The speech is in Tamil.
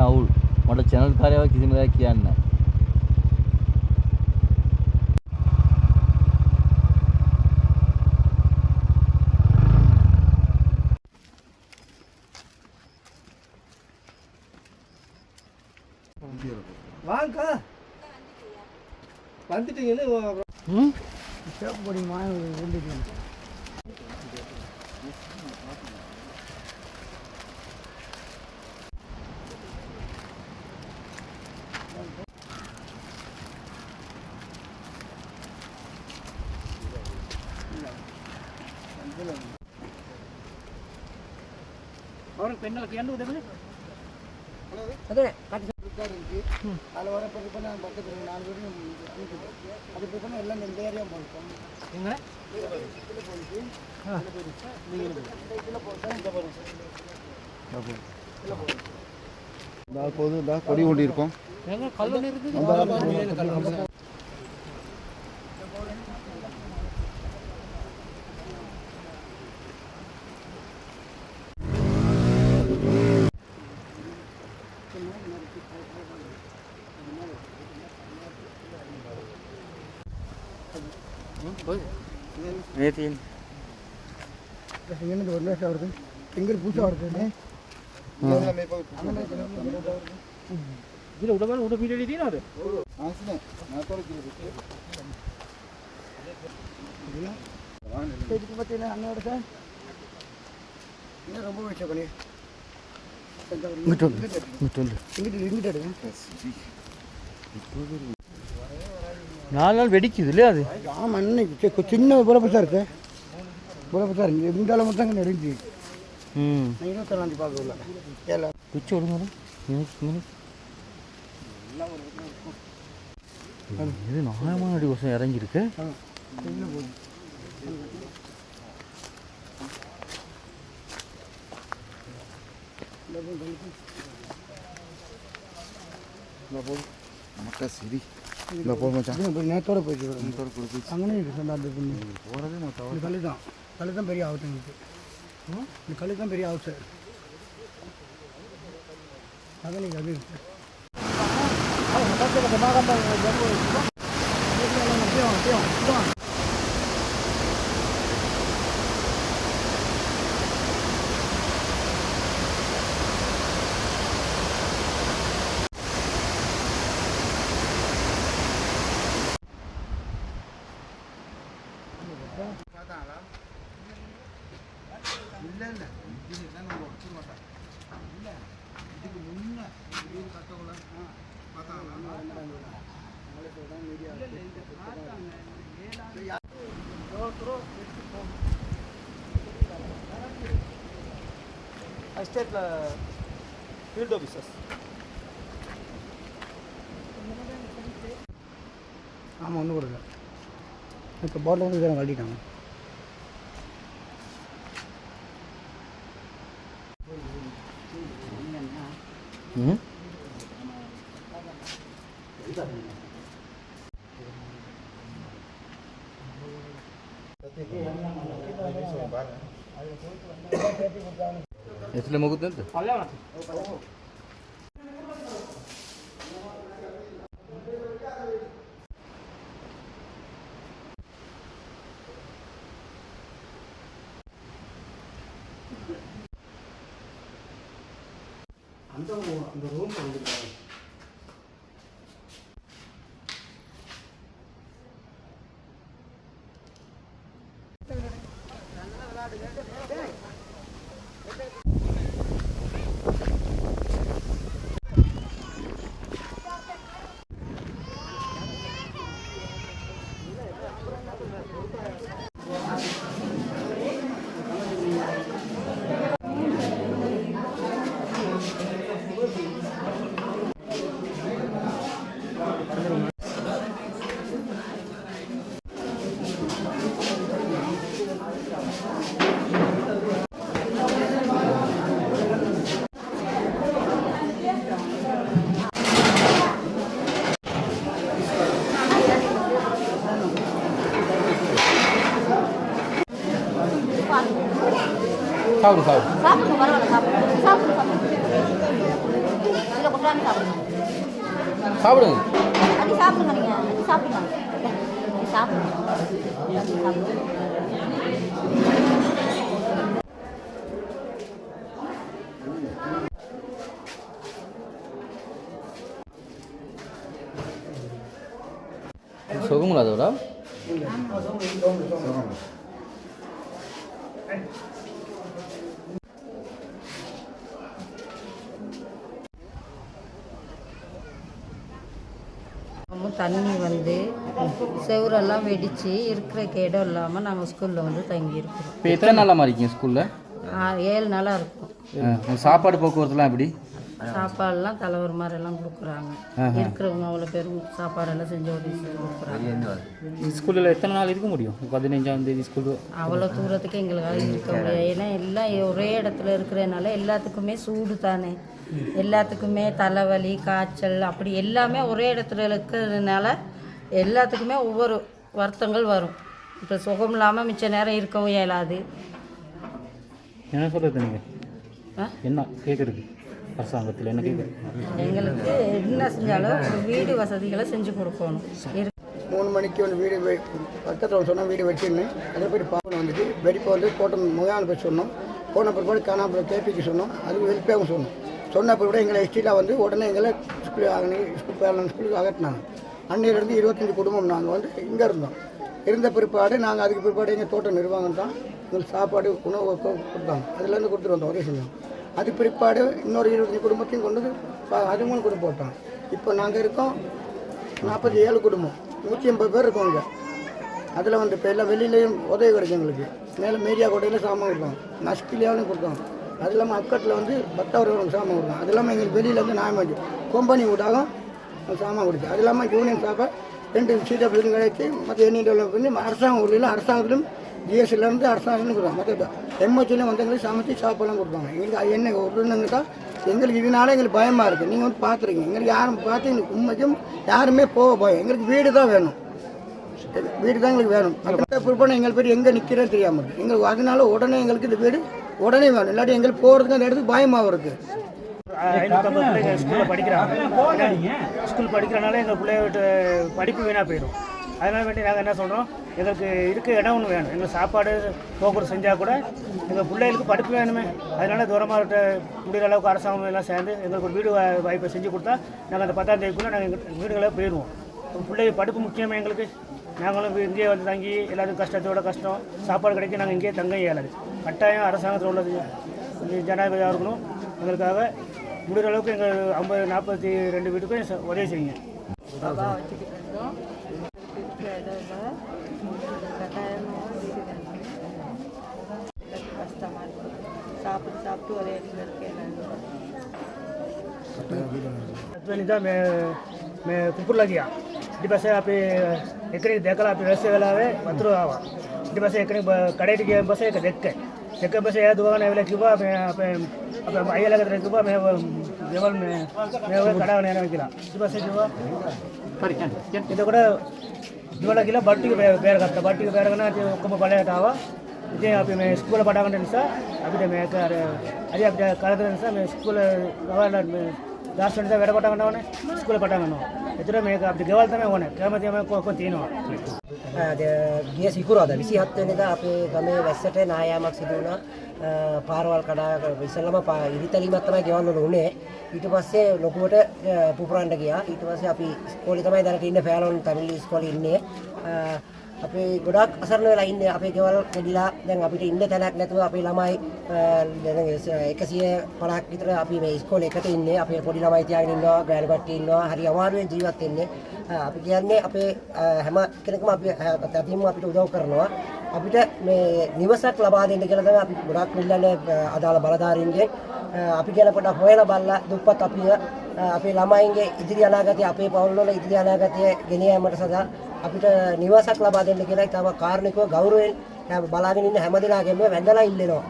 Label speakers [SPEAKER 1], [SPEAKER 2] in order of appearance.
[SPEAKER 1] අවුල් මට channel කාර්යව කිසිම දෙයක් කියන්න නැහැ.
[SPEAKER 2] வாங்க வந்துட்டீங்கன்னு சேப்பு பொடி மாயம் வந்துட்டீங்க.
[SPEAKER 3] அவருக்கு பெண்ணால் கேண்டு உதவி
[SPEAKER 2] அதே காட்டி இருக்கு அதில் வர பிறகு நான் பக்கத்தில் 4 பேரும் அது பிறகு எல்லாம் இந்த ஏரியா போயிருக்கோம்.
[SPEAKER 3] எங்க
[SPEAKER 4] கொடி கொண்டு இருக்கோம்.
[SPEAKER 3] கல்லணை இருக்குது.
[SPEAKER 4] நேத்தின்
[SPEAKER 2] எங்கே ஒரு வருஷம் வருது எங்கே பூசா வருது
[SPEAKER 3] இதில் உடம்பு உட மீட் எழுதினா அது
[SPEAKER 2] பார்த்தீங்கன்னா அண்ணோட சார் இன்னும் ரொம்ப விஷயம் பண்ணி இங்கிட்டு
[SPEAKER 1] 4 நாள் வெடிக்குது இல்லையா அது?
[SPEAKER 2] ஆமாம் இன்னைக்கு சின்ன புலப்பசா இருக்கு புலப்பசா இருக்கு இந்தால மொத்தம் இங்கே நெருங்கி 27 பார்க்கல ஏழை
[SPEAKER 1] பிச்சு விடுங்க. இது நியாயமான அடி வருஷம் இறங்கியிருக்கு.
[SPEAKER 4] மக்கா சரி இல்லை போக மச்சான்
[SPEAKER 2] நேரத்தோட போயிட்டு அங்கே அந்த
[SPEAKER 4] போகிறதே மொத்தம்
[SPEAKER 2] கல் தான் பெரிய ஆபத்து எங்களுக்கு. இந்த கல் தான் பெரிய ஆபத்து. அதான் நீங்கள் அது
[SPEAKER 3] எஸ்டேட்டில் ஃபீல்டு ஆஃபீஸர்ஸ்
[SPEAKER 2] ஆமாம் ஒன்றும் கொடுக்கல. இப்போ போட்டில் வந்து இதெல்லாம் கழட்டிட்டாங்க.
[SPEAKER 1] ఎట్లా మొగ్గుతుంది?
[SPEAKER 2] அந்த ரூம் வந்துருக்காங்க.
[SPEAKER 1] சாப்பிடு சாப்பிடு
[SPEAKER 5] சாப்பிடுங்க பரவாயில்ல சாப்பிடுங்க சாப்பிடுங்க சாப்பிடுங்க எல்லாமே சாப்பிடுங்க.
[SPEAKER 1] சாப்பிடுங்க.
[SPEAKER 5] அது சாப்பிடுங்க. நீங்கள் அது சாப்பிடுங்க. அது சாப்பிடுங்க.
[SPEAKER 1] சுகமும் அதோட
[SPEAKER 6] தண்ணி வந்து செவரெல்லாம் வெடித்து இருக்கிற இடம் இல்லாமல் நாங்கள் ஸ்கூலில் வந்து தங்கியிருக்கிறோம்.
[SPEAKER 1] இப்போ எத்தனை நாளாக இருக்கீங்க ஸ்கூலில்?
[SPEAKER 6] 7 நாளாக இருக்கும்.
[SPEAKER 1] சாப்பாடு போக்குவரத்துலாம் எப்படி?
[SPEAKER 6] சாப்பாடெல்லாம் தலைவர் மாதிரிலாம் கொடுக்குறாங்க. இருக்கிறவங்க அவ்வளோ பேரும் சாப்பாடெல்லாம் செஞ்சு கொடுக்குறாங்க.
[SPEAKER 3] ஸ்கூலில் எத்தனை நாள் இருக்க முடியும்? 15ஆம் தேதி ஸ்கூலு
[SPEAKER 6] அவ்வளோ தூரத்துக்கு எங்களால் இருக்க முடியாது. ஏன்னா எல்லாம் ஒரே இடத்துல இருக்கிறதுனால எல்லாத்துக்குமே சூடு தானே, எல்லாத்துக்குமே தலைவலி காய்ச்சல் அப்படி எல்லாமே ஒரே இடத்துல இருக்கிறதுனால எல்லாத்துக்குமே ஒவ்வொரு வருத்தங்கள் வரும். இப்போ சுகம் இல்லாமல் மிச்ச நேரம் இருக்கவும் இயலாது.
[SPEAKER 3] என்ன சொல்கிறது நீங்கள்? என்ன கேட்குறது அரசாங்கத்தில் என்ன கேட்குறது?
[SPEAKER 6] எங்களுக்கு என்ன செஞ்சாலும் ஒரு வீடு வசதிகளை செஞ்சு கொடுக்கணும்.
[SPEAKER 2] 3 மணிக்கு வந்து வீடு பக்கத்தில் சொன்னால் வீடு வச்சுன்னு அதே போய் பாப்பனை வந்துட்டு வெடிப்பை வந்து போட்ட முகான போய் சொன்னோம். போன பிற்பாடு காணாமல் கேபிக்கு சொன்னோம். அதுக்கு வெளிப்பாகவும் சொன்னோம். சொன்ன பிற்பாடு எங்களை எஸ்டியில் வந்து உடனே எங்களை ஸ்கூலுக்கு அகட்டினாங்க. அன்னையிலேருந்து 25 குடும்பம் நாங்கள் வந்து இங்கே இருந்தோம். இருந்த பிற்பாடு நாங்கள் அதுக்கு பிற்பாடு எங்கள் தோட்ட நிர்வாகம் தான் எங்களுக்கு சாப்பாடு உணவு கொடுத்தாங்க. அதுலேருந்து கொடுத்துட்டு வந்தோம் ஒரே செஞ்சோம். அது பிற்பாடு இன்னொரு 25 குடும்பத்தையும் கொண்டு 13 குடும்பம் போட்டாங்க. இப்போ நாங்கள் இருக்கோம் 47 குடும்பம், 180 பேர் இருக்கோம் இங்கே. அதில் வந்து இப்போ எல்லாம் வெளியிலையும் உதவி கிடைக்கும் எங்களுக்கு. மேலே மீடியா கோட்டையில் சாமான் கொடுத்தோம், நஷ்கிலியாவிலையும் கொடுத்தோம். அது இல்லாமல் அக்கட்டில் வந்து 10 சாமான் கொடுத்தோம். அது இல்லாமல் எங்களுக்கு வெளியிலேருந்து நியாயமாச்சு கொம்பனி ஊடாகும் சாமான் கொடுத்து. அது இல்லாமல் யூனியன் சாப்பாடு 2 CWP கிடைச்சி மற்ற எண்ணெய் டெவலப் பண்ணி அரசாங்கம் ஊரில் அரசாங்கத்திலும் ஜிஎஸ்டிலேருந்து அரசாங்கம்னு கொடுத்தாங்க. மற்ற எம்ஹெச்லையும் வந்து எங்களுக்கு சமைச்சு சாப்பாடுலாம் கொடுப்பாங்க. எங்களுக்கு அது என்ன ஒருங்கா எங்களுக்கு இதனால எங்களுக்கு பயமாக இருக்குது. நீங்கள் வந்து பார்த்துருக்கீங்க, எங்களுக்கு யாரும் பார்த்து எங்களுக்கு உண்மைக்கும் யாருமே போக பயம். எங்களுக்கு வீடு தான் வேணும், வீடு தான் எங்களுக்கு வேணும். அப்புறம் பிற்பாடு எங்களுக்கு பேர் எங்கே நிற்கிறேன்னு தெரியாமல் இருக்குது எங்களுக்கு. அதனால உடனே எங்களுக்கு இந்த வீடு உடனே வேணும். இல்லாட்டி எங்களுக்கு போகிறதுக்கு அந்த இடத்துக்கு பயமாக இருக்குது.
[SPEAKER 3] 550 பிள்ளைங்க ஸ்கூலில் படிக்கிறாங்க. ஸ்கூல் படிக்கிறனால எங்கள் பிள்ளையோட படிப்பு வீணாக போயிடும். அதனால் வேண்டி நாங்கள் என்ன சொல்கிறோம், எங்களுக்கு இருக்க இடம் ஒன்று வேணும். எங்களுக்கு சாப்பாடு போக்குவரத்து செஞ்சால் கூட எங்கள் பிள்ளைகளுக்கு படிப்பு வேணுமே. அதனால் தூரமாக முடிகிற அளவுக்கு அரசாங்கம் எல்லாம் சேர்ந்து எங்களுக்கு ஒரு வீடு வாய்ப்பை செஞ்சு கொடுத்தா நாங்கள் அந்த 10ஆம் தேதிக்குள்ளே நாங்கள் எங்கள் வீடுகளை போயிடுவோம். பிள்ளைங்க படிப்பு முக்கியமாக எங்களுக்கு. நாங்களும் இங்கேயே வந்து தங்கி எல்லாத்துக்கும் கஷ்டத்தோட கஷ்டம் சாப்பாடு கிடைக்க நாங்கள் இங்கேயே தங்க இயலாது. கட்டாயம் அரசாங்கத்தில் உள்ளது ஜனாதிபதியாக இருக்கணும். எங்களுக்காக முடிகிற அளவுக்கு எங்கள் 42 வீட்டுக்கும் உதவி செய்யுங்க.
[SPEAKER 6] சாப்பிட்டு ஒரே இடத்துல இருக்கேன்.
[SPEAKER 3] कुकुर लग गया इटी पास आप एक देखा आप व्यवस्था वेला पत्र आवा इटी पास एक कड़े बस एक देख बस या दुआ वेला क्यों अయ్య लगे क्यों मैं देवल में कड़ा किला इटी पास क्यों ಇದು ಕೂಡ ಇವಳಗಿಲ್ಲ ಬಟ್ಟಿಗೆ ಬೇರೆ ಕಟ್ಟ ಬಟ್ಟಿಗೆ ಬೇರೆಗನ ಒಬ್ಬ ಬಳೆ ಆವ ಇದೇ ಅಪ್ಪಿ ಮೇ ಸ್ಕೂಲ್ ಪಟಾಕಂಡ ನಿಸ ಅಬಿದೆ ಮೇ ಅರೆ ಅದೇ ಕಳೆದ ನಿಸ ಮೇ ಸ್ಕೂಲ್ ಗವಾಲ ದಾರ್ಶನ ಬೇರೆ ಪಟಾಕಂಡವನೆ ಸ್ಕೂಲ್ ಪಟಾಕಂಡ එතර මේක අපිට ගෙවල් තමයි ඕනේ. කැමතිම කොහොම තියෙනවා.
[SPEAKER 2] ගිය සිකුරාදා 27 වෙනිදා අපේ ගමේ වැස්සට නායාමක් සිදු වුණා. පාරවල් කඩා ඉස්සෙල්ලාම ඉරිතලීමක් තමයි ගෙවන්න උනේ. ඊට පස්සේ ලොකුවට පුපුරන්න ගියා. ඊට පස්සේ අපි ඉස්කෝලේ තමයි දැනට ඉන්නේ ෆෑලොන් ෆැමිලි ඉස්කෝලේ ඉන්නේ. අපි ගොඩක් අසරණ වෙලා ඉන්නේ. අපේ ගෙවල් කැඩිලා දැන් අපිට ඉන්න තැනක් නැතුව අපේ ළමයි දැන් 150ක් විතර අපි මේ ඉස්කෝලේ එකට ඉන්නේ. අපේ පොඩි ළමයි තියාගෙන ඉන්නවා, ගෑනු කට්ටිය ඉන්නවා. හරි අමාරුවෙන් ජීවත් වෙන්නේ. අපි කියන්නේ අපේ හැම කෙනෙක්ම අපි අතින්ම අපිට උදව් කරනවා. අපිට මේ නිවසක් ලබා දෙන්න කියලා තමයි අපි ගොඩක් මිල්ලන්නේ අදාළ බලධාරීන්ගෙන්. අපි කියන පොඩක් හොයලා බලලා දුප්පත් අපිව අපේ ළමයින්ගේ ඉදිරි අනාගතය අපේ පවුල් වල ඉදිරි අනාගතය ගෙන යාමට සදා අපිට නිවසක් ලබා දෙන්න කියලා තම කාරුණිකව ගෞරවයෙන් බලාගෙන ඉන්න හැම දෙනාගේම වැඳලා ඉල්ලනවා.